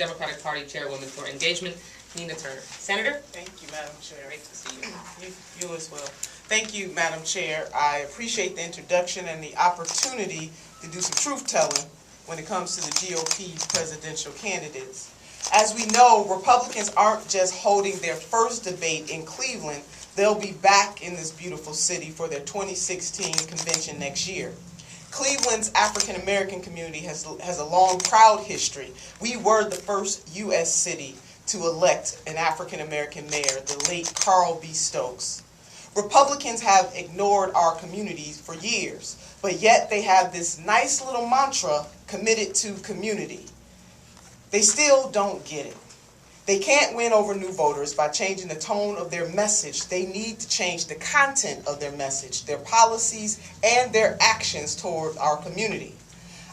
Democratic Party Chairwoman for Engagement, Nina Turner. Senator? Thank you, Madam Chair. Great to see you. You as well. Thank you, Madam Chair. I appreciate the introduction and the opportunity to do some truth-telling when it comes to the GOP presidential candidates. As we know, Republicans aren't just holding their first debate in Cleveland. They'll be back in this beautiful city for their 2016 convention next year. Cleveland's African-American community has a long, proud history. We were the first U.S. city to elect an African-American mayor, the late Carl B. Stokes. Republicans have ignored our communities for years, but yet they have this nice little mantra, committed to community. They still don't get it. They can't win over new voters by changing the tone of their message. They need to change the content of their message, their policies, and their actions toward our community.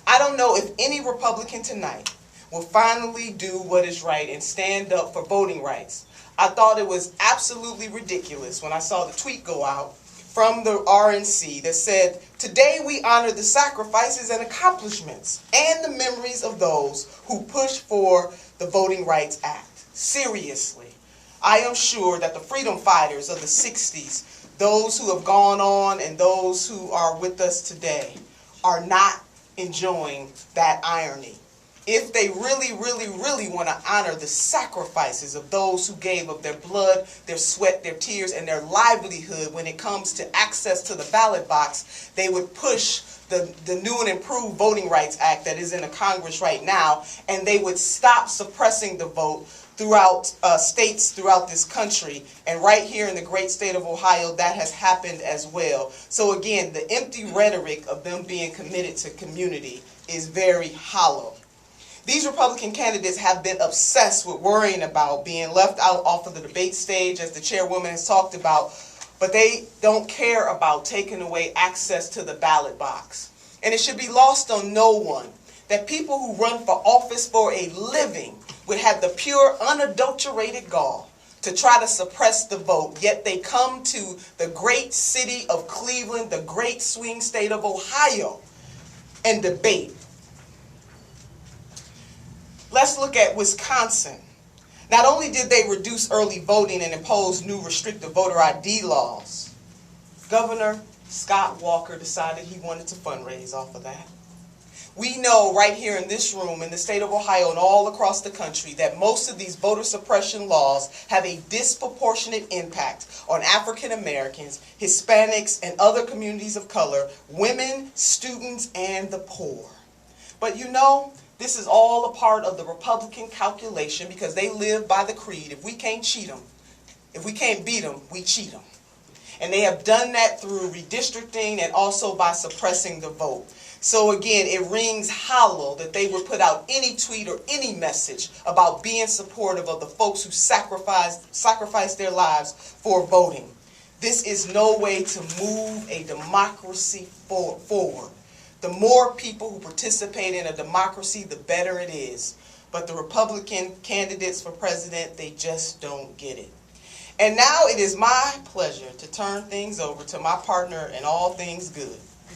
I don't know if any Republican tonight will finally do what is right and stand up for voting rights. I thought it was absolutely ridiculous when I saw the tweet go out from the RNC that said, "Today we honor the sacrifices and accomplishments and the memories of those who pushed for the Voting Rights Act." Seriously, I am sure that the freedom fighters of the 60s, those who have gone on and those who are with us today, are not enjoying that irony. If they really, really, really want to honor the sacrifices of those who gave of their blood, their sweat, their tears, and their livelihood when it comes to access to the ballot box, they would push the new and improved Voting Rights Act that is in the Congress right now, and they would stop suppressing the vote throughout states throughout this country. And right here in the great state of Ohio, that has happened as well. So again, the empty rhetoric of them being committed to community is very hollow. These Republican candidates have been obsessed with worrying about being left out off of the debate stage, as the chairwoman has talked about, but they don't care about taking away access to the ballot box. And it should be lost on no one that people who run for office for a living would have the pure, unadulterated gall to try to suppress the vote, yet they come to the great city of Cleveland, the great swing state of Ohio, and debate. Let's look at Wisconsin. Not only did they reduce early voting and impose new restrictive voter ID laws, Governor Scott Walker decided he wanted to fundraise off of that. We know right here in this room, in the state of Ohio and all across the country, that most of these voter suppression laws have a disproportionate impact on African Americans, Hispanics, and other communities of color, women, students, and the poor. But you know, this is all a part of the Republican calculation because they live by the creed, if we can't cheat them, if we can't beat them, we cheat them. And they have done that through redistricting and also by suppressing the vote. So again, it rings hollow that they would put out any tweet or any message about being supportive of the folks who sacrificed their lives for voting. This is no way to move a democracy forward. The more people who participate in a democracy, the better it is. But the Republican candidates for president, they just don't get it. And now it is my pleasure to turn things over to my partner in all things good,